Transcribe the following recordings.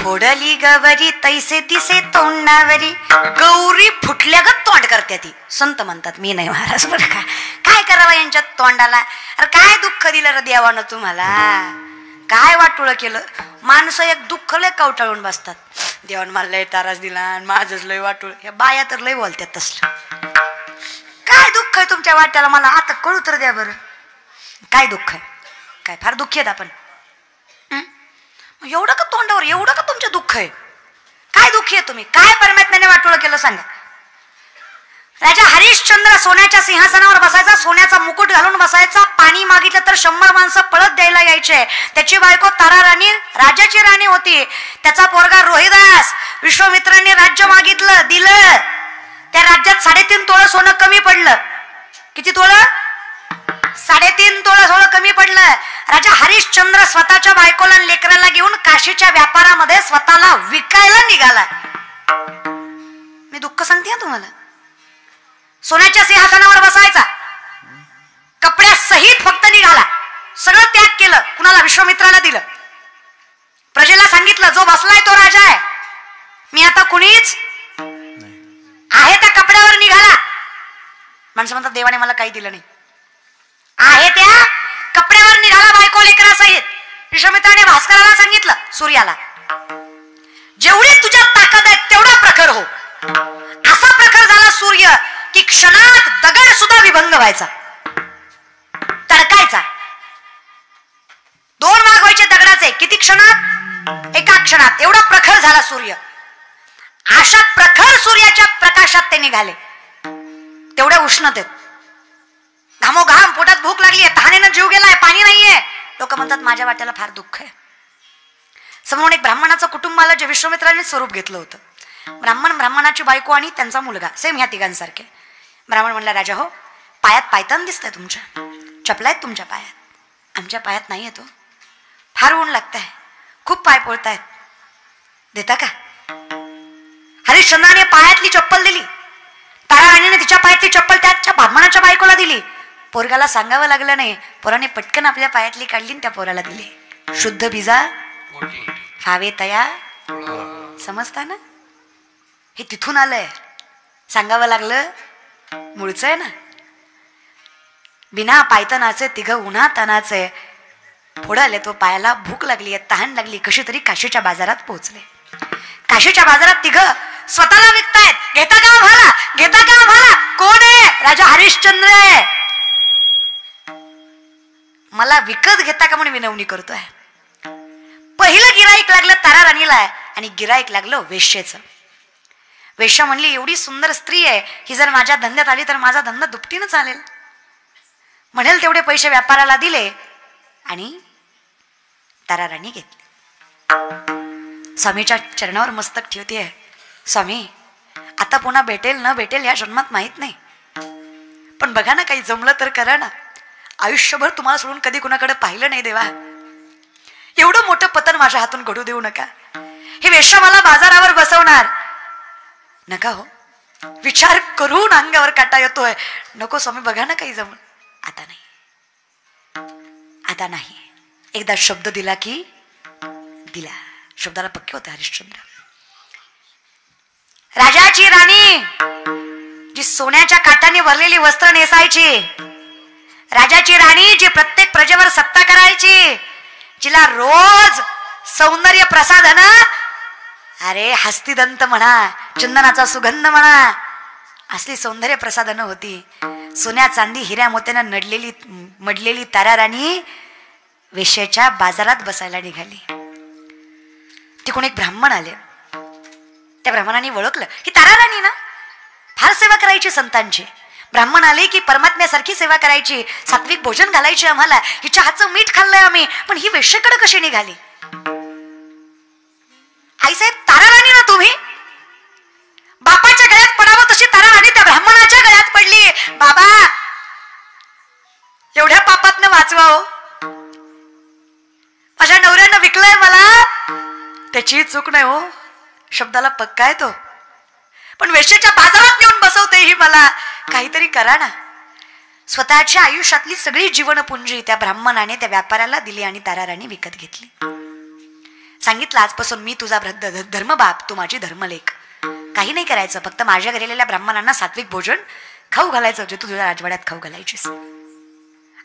फोडली गवरी तैसे तिसे तोंडावरी, गौरी फुटल्या ग तोंड करते ती. संत म्हणतात, मी नाही महाराज बरं का. काय करावं यांच्या तोंडाला. अरे काय दुःख दिलं रे देवानं तुम्हाला, काय वाटोळं केलं. माणसं एक दुःख लय कवटाळून बसतात. देवान मला लय तारास दिला आणि माझंच लय वाटोळ. ह्या बाया तर लय बोलतात तसलं. काय दुःख आहे तुमच्या वाट्याला, मला आता कळू तर द्या बरं. काय दुःख आहे, काय फार दुःखी आहेत आपण. एवढं का तोंडावर, एवढं का तुमचं दुःख आहे. काय दुःखी आहे तुम्ही, काय परमात्म्याने वाटोळं केलं सांगा. राजा हरिश्चंद्र सोन्याच्या सिंहासनावर बसायचा, सोन्याचा मुकुट घालून बसायचा. पाणी मागितलं तर 100 माणसं पळत द्यायला यायचे. त्याची बायको तारा राणी राजाची राणी होती. त्याचा पोरगा रोहिदास, विश्वामित्रांनी राज्य मागितलं, दिलं. त्या राज्यात 3.5 तोळं सोनं कमी पडलं. किती तोळं? 3.5 तोळं सोनं कमी पडलं. राजा हरिश्चंद्र स्वतःच्या बायकोला लेकराला घेऊन काशीच्या व्यापारामध्ये स्वतःला विकायला निघाला. मी दुःख सांगते तुम्हाला. सोन्याच्या सिंहासनावर बसायचा, कपड्यासहित फक्त निघाला. सगळं त्याग केलं. कुणाला? विश्वामित्राला दिलं. प्रजेला सांगितलं, जो बसलाय तो राजा आहे, मी आता कुणीच आहे त्या कपड्यावर निघाला. माणसं म्हणतात देवाने मला काही दिलं नाही. आहे त्या कपड्यावर निघाला बायको लेकरासहित. विश्वामित्राने भास्कराला सांगितलं, सूर्याला, जेवढी तुझ्या ताकद आहे तेवढा प्रखर हो. असा प्रखर झाला सूर्य की क्षणात दगड सुद्धा विभंग व्हायचा, तडकायचा. 2 भाग व्हायचे दगडाचे. किती क्षणात? एका क्षणात. एवढा प्रखर झाला सूर्य. अशा प्रखर सूर्याच्या प्रकाशात ते निघाले. तेवढ्या उष्णतेत, घामोघाम, पोटात भूक लागली, तहानेनं जीव गेलाय, पाणी नाहीये. लोक म्हणतात माझ्या वाट्याला फार दुःख आहे. समोरून एक ब्राह्मणाचं कुटुंब आलं, जे विश्वामित्राने स्वरूप घेतलं होतं. ब्राह्मणाची बायको आणि त्यांचा मुलगा, सेम ह्या तिघांसारखे. ब्राह्मण म्हणला, राजा हो, पायात पायतान दिसतंय तुमच्या, चपला आहेत तुमच्या पायात, आमच्या पायात नाही येतो. फार ऊन लागतंय, खूप पाय पोळतायत, देता का? हरिश्चंद्राने पायातली चप्पल दिली. तारा राणीने तिच्या पायातली चप्पल त्याच्या ब्राह्मणाच्या बायकोला दिली. पोरगाला सांगावं लागलं नाही. पोराने पटकन आपल्या पायातली काढली आणि त्या पोराला दिली. शुद्ध बिजा फावे तया. समजता ना? हे तिथून आलंय. सांगावं लागलं, मूळचं आहे ना. बिना पायतनाचे तिघ उन्हा तानाचे. पुढे आले तो, पायाला भूक लागली, तहान लागली. कशी तरी काशीच्या बाजारात पोहोचले. काशीच्या बाजारात तिघ स्वतःला विकतायत. घेता का आम्हाला, घेता का आम्हाला? कोण आहे? राजा हरिश्चंद्र आहे. मला विकत घेता का म्हणून विनवणी करतोय. पहिलं गिराईक लागलं तारा राणीला आणि गिराईक लागलं वेश्येचं. वेश्या म्हणली, एवढी सुंदर स्त्री आहे, ही जर माझ्या धंद्यात आली तर माझा धंदा दुपटीनं चालेल. म्हणेल तेवढे पैसे व्यापाराला दिले आणि तारा राणी घेतली. स्वामीच्या चरणावर मस्तक ठेवते. स्वामी, आता पुन्हा भेटेल न भेटेल या जन्मात माहित नाही, पण बघा ना, काही जमलं तर करा ना. आयुष्यभर तुम्हाला सोडून कधी कुणाकडे पाहिलं नाही देवा. एवढं मोठं पतन माझ्या हातून घडू देऊ नका. हे वेश्या मला बाजारावर बसवणार नका हो. विचार करून अंगावर काटा येतोय. नको स्वामी, बघा ना काही जमलं. आता नाही, आता नाही. एकदा शब्द दिला की दिला. शब्दाला पक्के होते हरिश्चंद्र. राजाची राणी जी सोन्याच्या काटाने भरलेली वस्त्र नेसायची, राजाची राणी जी प्रत्येक प्रजेवर सत्ता करायची, जिला रोज सौंदर्य प्रसाधन, अरे हस्तिदंत म्हणा, चंदनाचा सुगंध म्हणा, असली सौंदर्य प्रसाधनं होती. सोन्या चांदी हिऱ्या मोत्यानं मडलेली तारा राणी वेश्येच्या बाजारात बसायला निघाली. तिकडून एक ब्राह्मण आले. त्या ब्राह्मणाने ओळखलं की तारा राणी ना, फार सेवा करायची संतांची. ब्राह्मण आले की परमात्म्यासारखी सेवा करायची, सात्विक भोजन घालायचे आम्हाला, हिच्या हातचं मीठ खाल्लंय आम्ही, पण ही वेश्येकडे कशी निघाली? आईसाहेब, तारा राणी ना तुम्ही? बापाच्या गळ्यात पडावं तशी तारा राणी त्या ब्राह्मणाच्या गळ्यात पडली. बाबा, एवढ्या पापातनं वाचवा हो. माझ्या नवऱ्यानं विकलंय मला, त्याची चूक नाही हो, शब्दाला पक्का आहे तो, पण वेश्येच्या बाजारात नेऊन बसवते ही मला. काहीतरी करा ना. स्वतःच्या आयुष्यातली सगळी जीवनपुंजी त्या ब्राह्मणाने त्या व्यापाऱ्याला दिली आणि तारा राणी विकत घेतली. सांगितलं आजपासून मी तुझा धर्मबाप, तू माझी धर्मलेख. काही नाही करायचं, फक्त माझ्या घरी आलेल्या ब्राह्मणांना सात्विक भोजन खाऊ घालायचं, जे तू तुझ्या राजवाड्यात खाऊ घालायचीस.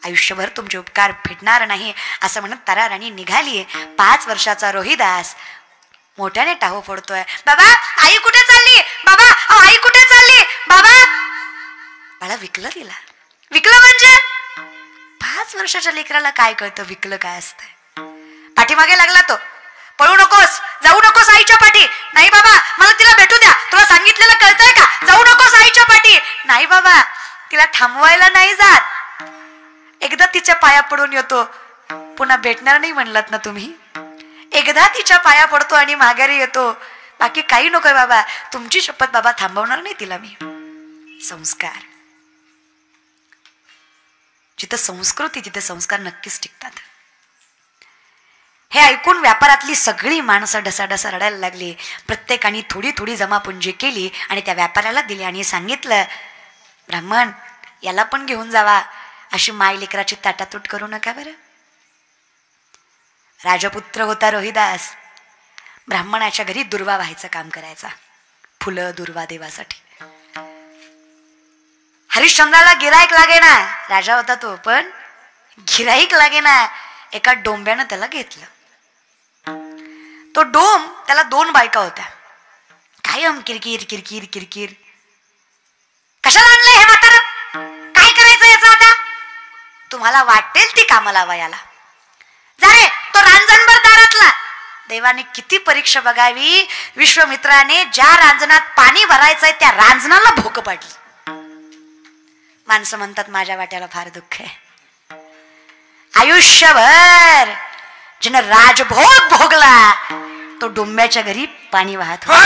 आयुष्यभर तुमचे उपकार फेडणार नाही असं म्हणत तारा राणी निघाली. 5 वर्षाचा रोहिदास मोठ्याने टाहो फोडतोय. बाबा आई कुठे चालली, बाबा आई कुठे चालली, बाबा. बाळा विकलं तिला. विकलं म्हणजे 5 वर्षाच्या लेकराला काय कळतं विकलं काय असतंय. पाठीमागे लागला तो. पळू नकोस, जाऊ नकोस आईच्या पाठी. नाही बाबा मला तिला भेटू द्या, तुला सांगितलेलं कळतंय का, जाऊ नकोस आईच्या पाठी. नाही बाबा तिला थांबवायला नाही जात, एकदा तिच्या पाया पडून येतो, पुन्हा भेटणार नाही म्हणलात ना तुम्ही. एकदा तिच्या पाया पडतो आणि माघारी येतो, बाकी काही नकोय बाबा. तुमची शपथ बाबा, थांबवणार नाही तिला मी. संस्कार, जिथं संस्कृती तिथे संस्कार नक्कीच टिकतात. हे ऐकून व्यापारातली सगळी माणसं ढसाढसा रडायला लागली. प्रत्येकाने थोडी थोडी जमापुंजी केली आणि त्या व्यापाऱ्याला दिली आणि सांगितलं, ब्राह्मण याला पण घेऊन जावा, अशी माय लेकराची ताटातूट करू नका बरं. राजपुत्र होता रोहिदास. ब्राह्मणाच्या घरी दुर्वा व्हायचं काम करायचा, फुलं दुर्वा देवासाठी. हरिश्चंद्राला गिराईक लागे ना, राजा होता तो, पण गिराईक लागे ना. एका डोंब्यानं त्याला घेतलं. तो डोम, त्याला 2 बायका होत्या. कायम किरकिर किरकिर किरकिर. कशाला आणलंय हे म्हातारं, काय करायचं याचं आता. तुम्हाला वाटेल ती कामाला लावा याला. जा रे तो रांजणभर दारातला. देवाने किती परीक्षा बघावी. विश्वामित्राने ज्या रांजणात पाणी भरायचंय त्या रांजणाला भोक पाडली. माणसं म्हणतात माझ्या वाट्याला फार दुःख आहे. आयुष्यभर जिनं राजभोग भोगला तो डोंब्याच्या घरी पाणी वाहत होता.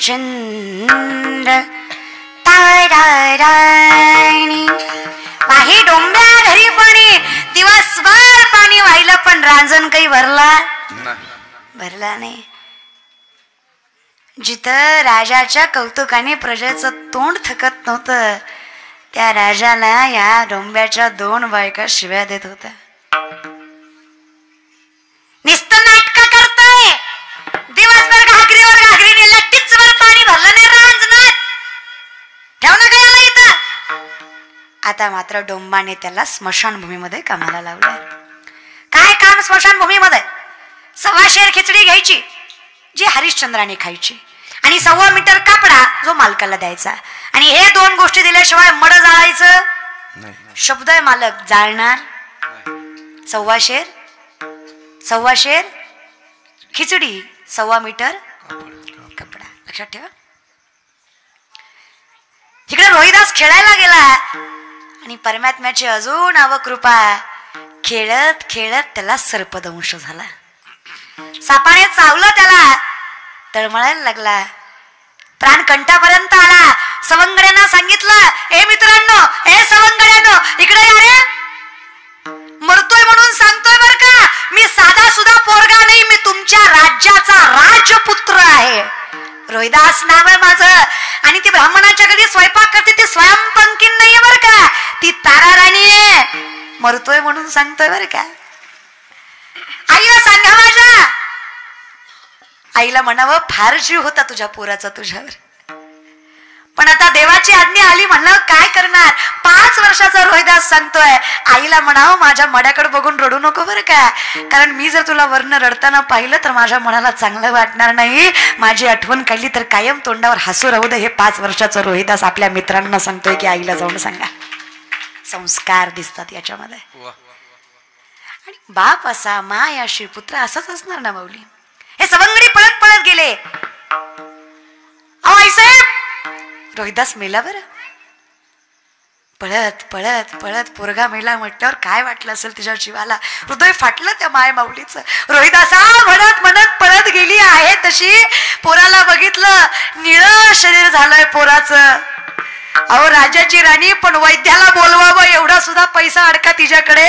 चंद्र ताराराणी वाही डोंब्या घरी पाणी. दिवसभर पाणी वाहिलं पण रांजण काही भरला नाही. जिथं राजाच्या कौतुकाने प्रजेचं तोंड थकत नव्हतं त्या राजाला या डोंब्याच्या 2 बायका शिव्या देत होत्या. नुसतं नाटक करतोय. दिवसभर घागरीने लट्टीचवर पाणी भरलं नाही रांजणात. ठेव ना याला इथं. आता मात्र डोंबाने त्याला स्मशानभूमीमध्ये कामाला लावलंय. काय काम स्मशानभूमीमध्ये? 1.25 शेर खिचडी घ्यायची जी हरिश्चंद्राने खायची आणि 1.25 मीटर कापडा जो मालकाला द्यायचा. आणि हे 2 गोष्टी दिल्याशिवाय मड जाळायचं. शब्द आहे मालक, जाळणार सव्वा शेर खिचडी, 1.25 मीटर कपडा. लक्षात ठेवा. इकडे रोहिदास खेळायला गेला आणि परमात्म्याची अजून अवकृपा. खेळत खेळत त्याला सर्पदंश झाला. सापाने चावलं त्याला, तळमळायला लागला, प्राण कंठापर्यंत आला. सवंगड्यांना सांगितलं, ए मित्रांनो, ए सवंगड्यांनो, इकडे या रे, मरतोय म्हणून सांगतोय बर का, मी साधा सुद्धा पोरगा नाही, मी तुमच्या राज्याचा राजपुत्र आहे. रोहिदास नाव आहे माझं. आणि ती ब्राह्मणाच्या घरी स्वयंपाक करते, ती स्वयंपंकीन नाहीये बर का, ती तारा राणी आहे. मरतोय म्हणून सांगतोय बर का. आईला सांगा, माझ्या आईला म्हणावं, फार जीव होता तुझ्या पोराचा तुझ्यावर, पण आता देवाची आज्ञा आली, म्हणलं काय करणार. 5 वर्षाचा रोहिदास सांगतोय. आईला म्हणावं, माझ्या मड्याकडे बघून रडू नको बरं का, कारण मी जर तुला वर्ण रडताना पाहिलं तर माझ्या मनाला चांगलं वाटणार नाही. माझी आठवण काढली तर कायम तोंडावर हसू राहू दे. हे 5 वर्षाचा रोहिदास आपल्या मित्रांना सांगतोय की आईला जाऊन सांगा. संस्कार दिसतात याच्यामध्ये. आणि बाप असा, माय अशी, पुत्र असाच असणार ना माऊली. हे सवंगडी पळत पळत गेले. आईसाहेब, रोहिदास मेला बरं. पळत पळत पळत पोरगा मेला म्हटल्यावर काय वाटलं असेल तिच्या जीवाला. हृदय फाटलं त्या माय माऊलीचं. रोहिदासा म्हणत म्हणत पळत गेली आहे तशी पोराला बघितलं, निळं शरीर झालंय पोराचं. अहो राजाची राणी, पण वैद्याला बोलवावं एवढा सुद्धा पैसा अडका तिच्याकडे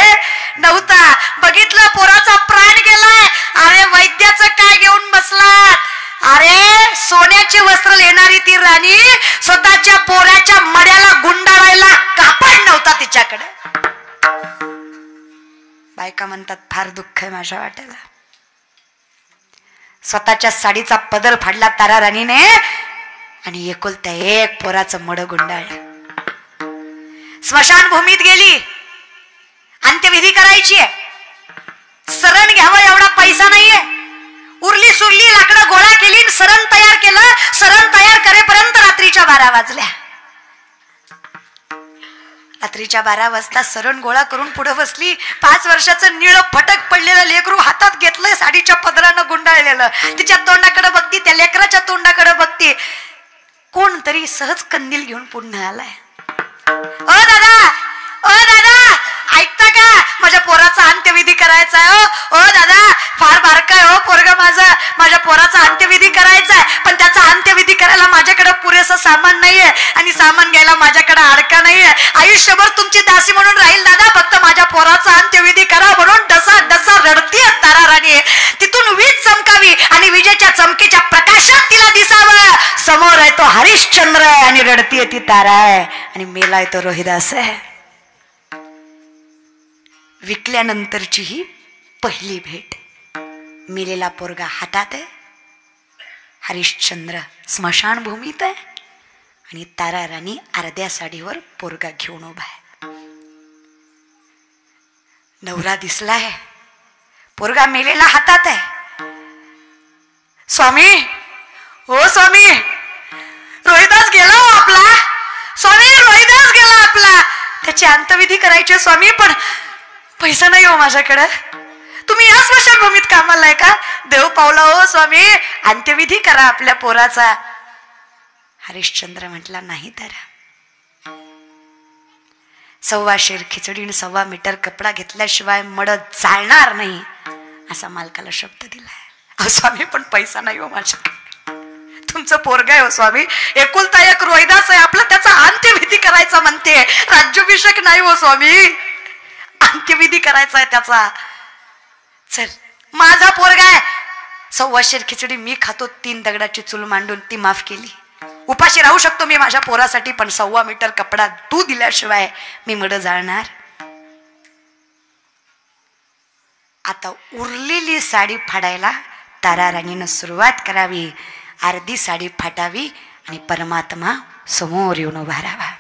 नव्हता. बघितलं पोराचा प्राण गेलाय. अरे वैद्याचं काय घेऊन बसलात. अरे सोन्याचे वस्त्र लेणारी ती राणी स्वतःच्या पोराच्या मड्याला गुंडाळायला कापड नव्हता तिच्याकडे. बायका म्हणतात, फार दुःख आहे माझ्या वाट्याला. स्वतःच्या साडीचा पदर फाडला तारा राणीने आणि एकुलत्या एक पोराचं मड गुंडाळलं. स्मशानभूमीत गेली, अंत्यविधी करायची आहे. सरण घ्यावं एवढा पैसा नाहीये. उरली सुरली लाकडं गोळा केली, सरण तयार केलं. सरण तयार करेपर्यंत रात्रीच्या 12 वाजल्या. रात्रीच्या 12 वाजता सरण गोळा करून पुढे बसली. 5 वर्षाचं निळ फटक पडलेलं लेकरू हातात घेतलंय, साडीच्या पदरानं गुंडाळलेलं. तिच्या तोंडाकडे बघती, त्या लेकराच्या तोंडाकडे बघती. कोणतरी सहज कंदील घेऊन पुन्हा आलाय. ओ दादा, ओ दादा, ऐकता का, माझ्या पोराचा अंत्यविधी करायचा आहे. ओ दादा, फार बारका आहे हो पोरगा माझा, माझ्या पोराचा अंत्यविधी करायचा आहे, पण त्याचा अंत्यविधी करायला माझ्याकडे पुरेसं सामान नाहीये आणि सामान घ्यायला माझ्याकडे अडका नाहीये. आयुष्यभर तुमची दासी म्हणून राहील दादा, फक्त माझ्या पोराचा अंत्यविधी करा म्हणून डसा डसा रडतीये तारा राणी. तिथून वीज चमकावी आणि विजेच्या चमकीच्या प्रकाशात तिला दिसावं. समोर आहे तो हरिश्चंद्र आहे आणि रडतीये ती तारा आहे आणि मेलाय तो रोहिदास आहे. विकल्यानंतरची ही पहिली भेट. मेलेला पोरगा हातात आहे, हरिश्चंद्र स्मशानभूमीत आहे आणि तारा राणी अर्ध्या साडीवर पोरगा घेऊन उभा आहे. नवरा दिसलाय, पोरगा मेलेला हातात आहे. स्वामी, हो स्वामी, रोहिदास गेला हो आपला. स्वामी, रोहिदास गेला आपला. त्याची अंत्यविधी करायची स्वामी, पण पैसा नाही हो माझ्याकडे. तुम्ही या स्मशानभूमीत कामाला आहे का. देव पावला हो स्वामी, अंत्यविधी करा आपल्या पोराचा. हरिश्चंद्र म्हटला, नाही तर 1.25 शेर खिचडी आणि 1.25 मीटर कपडा घेतल्याशिवाय मड चालणार नाही असा मालकाला शब्द दिलाय. स्वामी, पण पैसा नाही हो माझ्याकडे. तुमचं पोरगा आहे हो स्वामी, एकुलता एक रोहिदास आहे आपला, त्याचा अंत्यविधी करायचा म्हणते. राज्याभिषेक नाही हो स्वामी, अंत्यविधी करायचा आहे त्याचा. चल, माझा पोरगा आहे. 1.25 शेर खिचडी मी खातो, 3 दगडाची चूल मांडून ती माफ केली. उपाशी राहू शकतो मी माझ्या पोरासाठी, पण 1.25 मीटर कपडा तू दिल्याशिवाय मी मड जाळणार. आता उरलेली साडी फाडायला तारा राणीनं सुरुवात करावी. अर्धी साडी फाटावी आणि परमात्मा समोर येऊन उभा राहावा.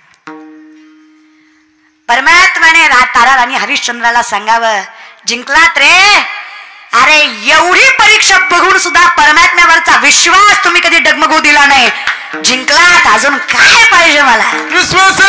परमात्माने तारा राणी हरिश्चंद्राला सांगावं, जिंकलात रे. अरे एवढी परीक्षा बघून सुद्धा परमात्म्यावरचा विश्वास तुम्ही कधी डगमगू दिला नाही. जिंकलात, अजून काय पाहिजे मला. विश्वास